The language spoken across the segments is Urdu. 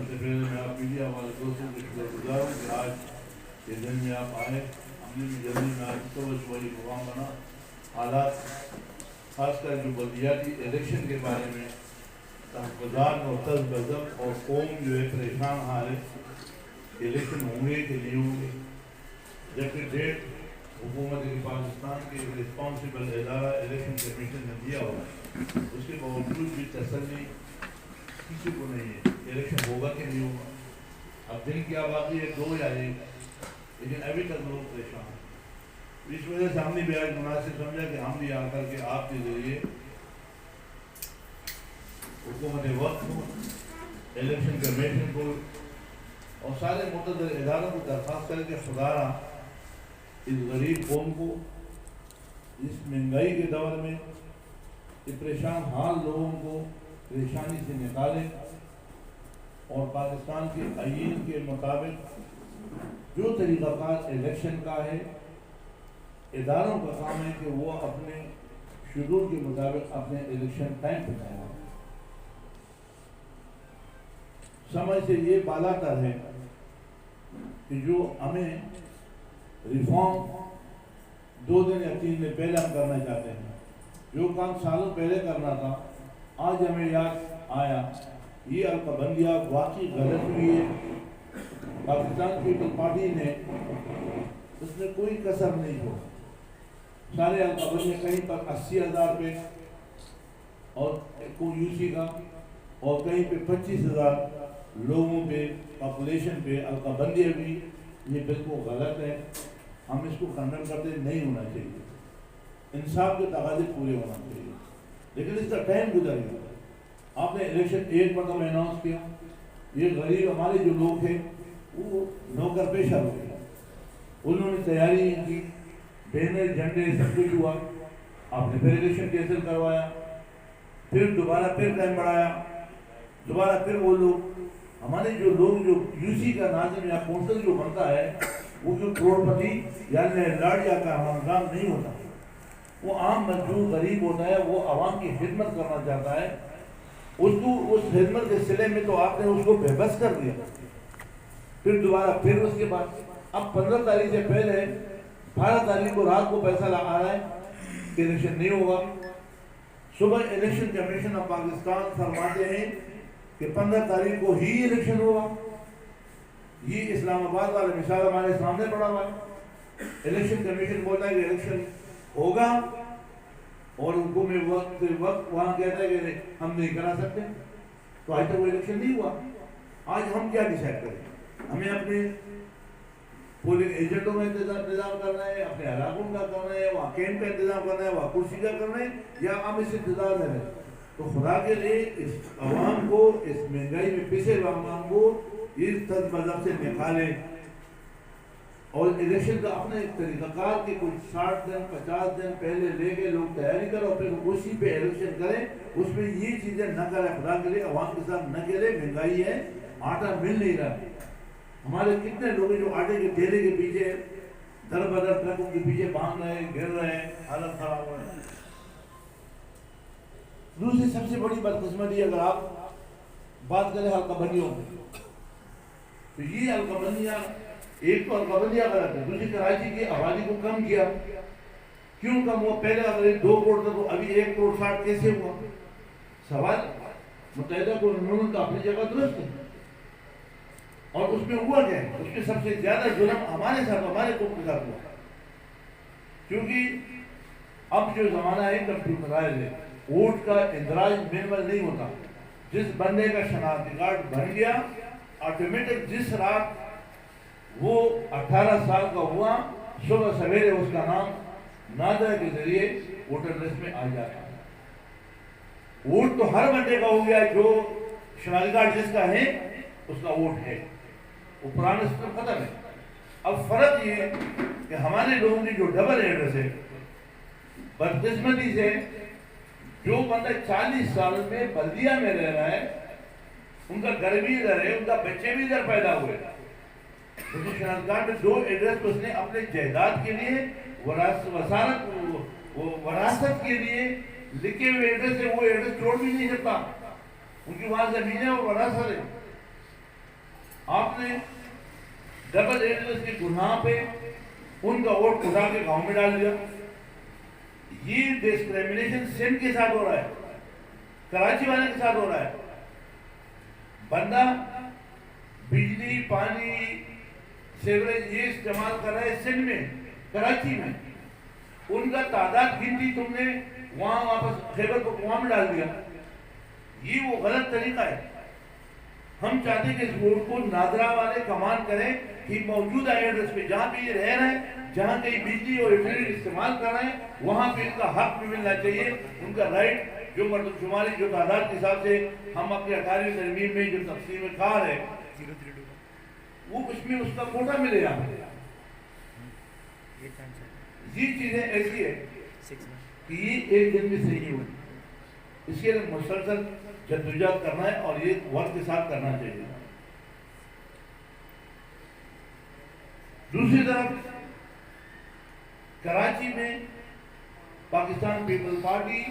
سے پہلے میں آپ میڈیا والے دوستوں کے شکر گزار ہوں کہ آج یہ دن میں آپ آئے. جلدی میں آج توجہ پروگرام بنا حالات خاص کر جو بلدیاتی الیکشن کے بارے میں تحفظات اور طرز بضب اور قوم جو ہے پریشان حال ہے. الیکشن ہوں گے کہ نہیں ہوں گے, جبکہ ڈیٹ حکومت پاکستان کے رسپانسبل ادارہ الیکشن کمیشن نے دیا ہوا ہے, اس کے باوجود بھی تسلی کسی کو نہیں ہے الیکشن ہوگا کہ نہیں ہوگا. اب دن کیا باقی ہے, 2 یا 1, لیکن ابھی تک لوگ پریشان ہیں. اس وجہ سے ہم نے بھی آج مناسب سمجھا کہ ہم بھی آ کر کے آپ کے ذریعے حکومت وقت کو, الیکشن کمیشن کو اور سارے متعدد اداروں کو درخواست کریں کہ خدارا اس غریب قوم کو اس مہنگائی کے دور میں اس پریشان حال لوگوں کو پریشانی سے نکالیں اور پاکستان کے آئین کے مطابق جو طریقہ کار الیکشن کا ہے, اداروں کا کام ہے کہ وہ اپنے شیڈول کے مطابق اپنے الیکشن ٹائم پہ جائیں. سمجھ سے یہ بالا تر ہے کہ جو ہمیں ریفارم 2 دن یا 3 دن پہلے ہم کرنا چاہتے ہیں, جو کام سالوں پہلے کرنا تھا آج ہمیں یاد آیا. یہ القبندیہ واقعی غلط ہوئی ہے. پاکستان پیپل پارٹی نے اس میں کوئی کسر نہیں ہو. سارے القبندیہ کہیں پر 80,000 پہ اور یو سی کا, اور کہیں پہ 25,000 لوگوں پہ پاپولیشن پہ القبندیہ بھی. یہ بالکل غلط ہے, ہم اس کو کنڈم کرتے نہیں ہونا چاہیے. انصاف کے تقاضے پورے ہونا چاہیے, لیکن اس کا ٹائم گزر گیا. آپ نے الیکشن ایک مرتبہ اناؤنس کیا, یہ غریب ہمارے جو لوگ تھے وہ نوکر پیشہ ہو گئے, انہوں نے تیاری کی, بینر جھنڈے سب کچھ ہوا. آپ نے پھر الیکشن کینسل کروایا, پھر دوبارہ پھر ٹائم بڑھایا, دوبارہ پھر وہ لوگ ہمارے جو لوگ جو یو سی کا ناظم یا کونسل جو بنتا ہے وہ جو کروڑپتی یا لاڈیا کا خاندان نہیں ہوتا, وہ عام مزدور غریب ہوتا ہے, وہ عوام کی خدمت کرنا چاہتا ہے. اس خدمت کے صلے میں تو آپ نے اس کو بے بس کر دیا. پھر دوبارہ پھر اس کے بعد اب 15 تاریخ سے پہلے 18 تاریخ کو رات کو پیسہ لگا رہا ہے کہ الیکشن نہیں ہوگا. صبح الیکشن کمیشن آف پاکستان فرماتے ہیں کہ 15 تاریخ کو ہی الیکشن ہوگا. یہ اسلام آباد والا مثال ہمارے سامنے پڑا ہوا ہے. الیکشن کمیشن بولتا ہے کہ الیکشن ہوگا اور ان کو میں وقت وہاں کہتا ہے کہ ہم نہیں کرا سکتے. تو آج تک وہ الیکشن نہیں ہوا. آج ہم کیا ڈیسائیڈ کریں؟ ہمیں اپنے پولنگ ایجنٹوں کا انتظام کرنا ہے, اپنے علاقوں کا کرنا ہے, وہاں کیمپ کا انتظام کرنا ہے, وہاں کرسی کا کرنا ہے, یا ہم اس انتظار میں رہیں. تو خدا کے لیے اس عوام کو, اس مہنگائی میں پسے ہوئے عوام کو اس طرز مذہب سے نکالیں اور الیکشن کا اپنے طریقہ کار کے کچھ 60 دن 50 دن پہلے لے کے لوگ تیاری کرو, پھر اسی پہ الیکشن کریں. اس میں یہ چیزیں نہ کریں. خدا کے لیے عوام کے ساتھ نہ کریں. مہنگائی ہے, آٹا مل نہیں رہا. ہمارے کتنے لوگ جو آٹے کے ٹھیلے کے پیچھے در بدر ٹرکوں کے پیچھے باندھ رہے ہیں, گر رہے ہیں, حالت خراب ہو رہے ہیں. دوسری سب سے بڑی بدقسمتی اگر آپ بات کریں القبندیوں میں, تو یہ القبندیاں ایک تو القبندیہ غلط ہے, دوسری کراچی کی آبادی کو کم کیا. کیوں کم ہوا؟ پہلے اگر 2 کروڑ تھا تو ابھی 1 کروڑ 60 کیسے ہوا؟ سوال متحدہ کو انہوں نے اپنی جگہ درست ہے, اور اس میں ہوا کیا ہے؟ اس میں سب سے زیادہ ظلم ہمارے ساتھ, ہمارے قوم کے ساتھ ہوا. کیونکہ اب جو زمانہ ہے کمپیوٹرائز ہے, ووٹ کا اندراج مینول نہیں ہوتا. جس بندے کا شناختی کارڈ بن گیا, آٹومیٹک جس رات وہ 18 سال کا ہوا, صبح سویرے اس کا نام نادر کے ذریعے ووٹر لسٹ میں آ جاتا ہے. ووٹ تو ہر بندے کا ہو گیا, جو شناختی کارڈ جس کا ہے اس کا ووٹ ہے. وہ پرانے سسٹم ختم ہے. اب فرق یہ ہے کہ ہمارے لوگوں کی جو ڈبل ایڈریس ہے, بدقسمتی سے جو بندہ 40 سال میں بلدیہ میں رہ رہا ہے, ان کا گھر بھی ادھر ہے, ان کا بچے بھی ادھر پیدا ہوئے, لیکن شناختی کارڈ میں 2 ایڈریس اس نے اپنے جائیداد کے لیے, وراثت کے لیے لکھے ہوئے ایڈریس ہے. وہ ایڈریس چھوڑ بھی نہیں سکتا, ان کی وہاں زمینیں اور وراثت ہے. آپ نے ڈبل ایڈریس کے گناہ پہ ان کا ووٹ اٹھا کے گاؤں میں ڈال دیا. یہ ڈسکریمنیشن سندھ کے ساتھ ہو رہا ہے, کراچی والے کے ساتھ ہو رہا ہے. بندہ بجلی, پانی, سیوریج یہ استعمال کر رہا ہے سندھ میں, کراچی میں. ان کا تعداد گنتی تم نے وہاں واپس خیبر پختونخوا میں ڈال دیا. یہ وہ غلط طریقہ ہے. ہم چاہتے ہیں کہ اس ووٹ کو نادرا والے کمان کریں کہ موجودہ ایڈریس پہ جہاں پہ یہ رہ رہے ہیں, جہاں کہیں بجلی اور انٹرنیٹ استعمال کر رہے ہیں, وہاں پہ ان کا حق بھی ملنا چاہیے. ان کا رائٹ جو مردم شماری جو تعداد کے حساب سے ہم اپنے 18ویں ترمیم میں جو تقسیم کار ہے وہ اس میں اس کا کوٹا ملے گا. یہ چیزیں ایسی ہے کہ یہ ایک دن میں صحیح ہوئی. اس کے لیے مسلسل جدوجہد کرنا ہے اور یہ وقت کے ساتھ کرنا چاہیے. دوسری طرف کراچی میں پاکستان پیپل پارٹی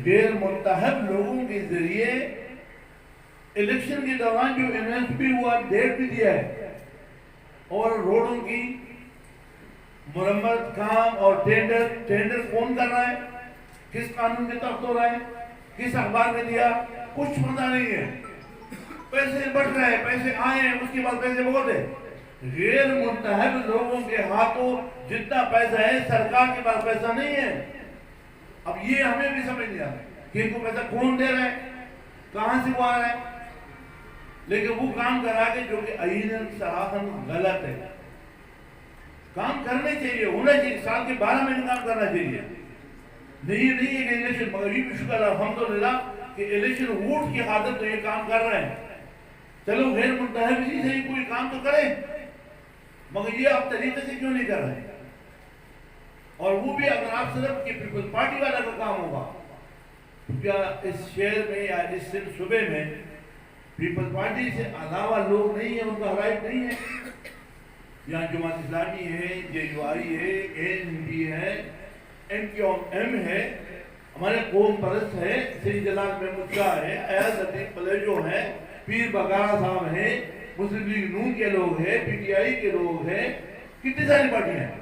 غیر منتخب لوگوں کے ذریعے الیکشن کے دوران جو اناؤنس بھی ہوا, ڈیٹ بھی دیا ہے, اور روڈوں کی مرمت کام اور ٹینڈر کون کر رہا ہے, کس قانون کے تحت ہو رہا ہے, کس اخبار میں دیا, کچھ پتہ نہیں ہے. پیسے بٹ رہے ہیں, پیسے آئے ہیں, اس کے بعد پیسے بہت ہے. غیر منتخب لوگوں کے ہاتھوں جتنا پیسہ ہے سرکار کے پاس پیسہ نہیں ہے. اب یہ ہمیں بھی سمجھ نہیں آتا کہ ان کو پیسہ کون دے رہے ہیں, کہاں سے وہ آ رہا ہے. لیکن وہ کام کرا کے جو کہ عیناً صراحتاً غلط ہے. کام کرنے چاہیے, ہونا چاہیے, سال کے 12 مہینے کام کرنا چاہیے. نہیں ہے کہ الیکشن, مگر یہ بھی شکر الحمدللہ کہ الیکشن ووٹ کی خاطر تو یہ کام کر رہے ہیں. چلو غیر منتخب اسی سے کوئی کام تو کریں, مگر یہ آپ طریقے سے کیوں نہیں کر رہے ہیں. اور وہ بھی اگر آپ صرف کہ پیپل پارٹی والا کا کام ہوگا, کیا اس شہر میں یا اس صوبے میں پیپل پارٹی سے علاوہ لوگ نہیں ہیں, ان کا رائٹ نہیں ہے. یہاں جماعت اسلامی ہے, JUI ہے, ANP ہے, MQM ہے, ہمارے قوم پرست ہے, سید جلال محمود شاہ ہے, ایاز عتیق پلیجو ہے, پیر بگارا صاحب ہیں, مسلم لیگ نون کے لوگ ہیں, PTI کے لوگ ہیں, کتنی ساری پارٹیاں ہیں.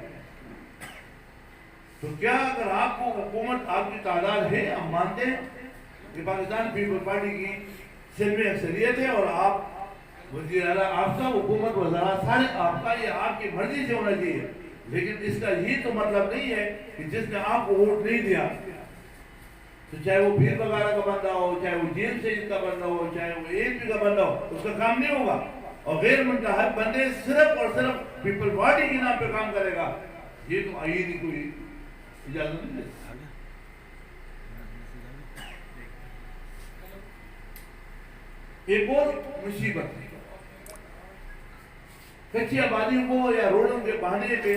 تو کیا اگر آپ کو حکومت آپ کی تعداد ہے, ہم مانتے ہیں کہ پاکستان پیپل پارٹی کی سندھ میں اکثریت ہے اور آپ وزیر اعلیٰ, آپ کا حکومت وزارات سارے آپ کا, یہ آپ کی مرضی سے ہونا چاہیے. لیکن اس کا یہ تو مطلب نہیں ہے کہ جس نے آپ کو ووٹ نہیں دیا, تو چاہے وہ پیر بگارا کا بندہ ہو, چاہے وہ جیل سید کا بندہ ہو, چاہے وہ ANP کا بندہ ہو, اس کا کام نہیں ہوگا. اور غیر منتخب بندے صرف اور صرف پیپل پارٹی کے نام پہ کام کرے گا, یہ تو آئین کوئی اجازت نہیں ہے. ایک اور مصیبت ہے, کچی آبادیوں کو یا روڈوں کے بہانے پہ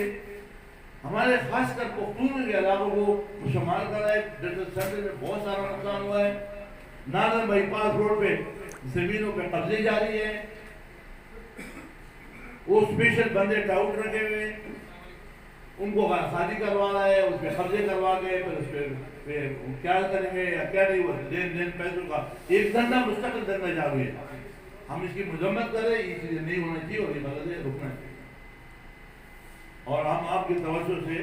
ہمارے خاص کر پختون کے علاقوں کو شمار کر رہا ہے. سینٹر میں بہت سارا نقصان ہوا ہے. نادر بائی پاس روڈ پہ زمینوں پہ قبضے جاری ہیں, وہ اسپیشل بندے ٹاؤٹ رکھے ہوئے, ان کو شادی کروا رہا ہے, اس پہ قبضے کروا کے پھر اس پہ کیا کریں گے یا کیا نہیں, وہ دین پیسوں کا ایک دھندا مستقل دھندا جاری ہے. ہم اس کی مذمت کریں, یہ چیزیں نہیں ہونا چاہیے اور یہ غلط ہے, رکنا چاہیے. اور ہم آپ کی توجہ سے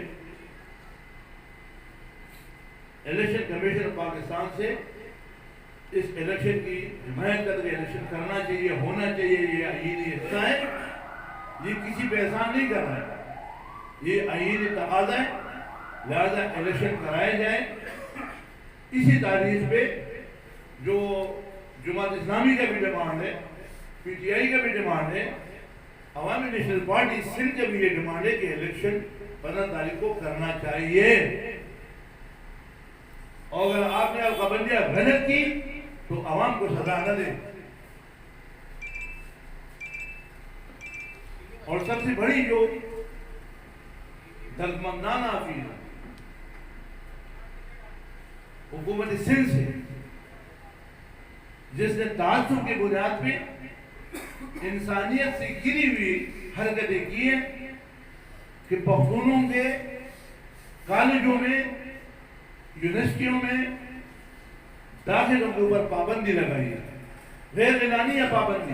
الیکشن کمیشن پاکستان سے اس الیکشن کی حمایت کر کے الیکشن کرنا چاہیے, ہونا چاہیے. یہ آئینی حصہ ہے, یہ کسی پہ احسان نہیں کر رہا ہے, یہ آئینی تقاضا ہے. لہذا الیکشن کرائے جائیں اسی تاریخ پہ. جو جماعت اسلامی کا بھی ڈیمانڈ ہے, PTI کا بھی ڈیمانڈ ہے, عوامی نیشنل پارٹی سندھ کا بھی یہ ڈیمانڈ ہے کہ الیکشن 15 تاریخ کو کرنا چاہیے. اور اگر آپ نے پابندیاں غلط کی تو عوام کو سزا نہ دیں. اور سب سے بڑی جو دردمندانہ چیز حکومت سندھ سے, جس نے تعصب کی بنیاد پہ انسانیت سے گری ہوئی حرکتیں کی ہیں کہ پختونوں کے کالجوں میں, یونیورسٹیوں میں داخلوں کے اوپر پابندی لگائی ہے, غیر اعلانیہ پابندی.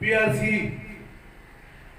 PRC,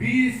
20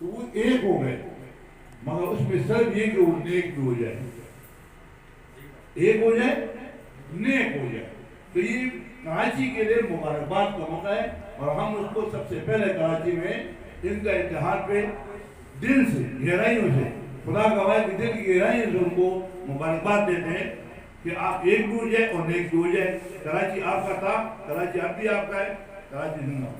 تو وہ ایک ہو گئے، مگر اس میں صرف یہ کہ وہ نیک بھی ہو جائے، ایک ہو جائے، نیک ہو جائے۔ تو یہ کراچی کے لیے مبارکباد کا موقع ہے، اور ہم اس کو سب سے پہلے کراچی میں ان کا اتحاد پہ دل سے، گہرائیوں سے، خدا گواہ کی دل کی گہرائیوں سے ان کو مبارکباد دیتے ہیں کہ آپ ایک بھی ہو جائے اور نیک بھی ہو جائے۔ کراچی آپ کا تھا، کراچی اب بھی آپ کا ہے، کراچی زندہ۔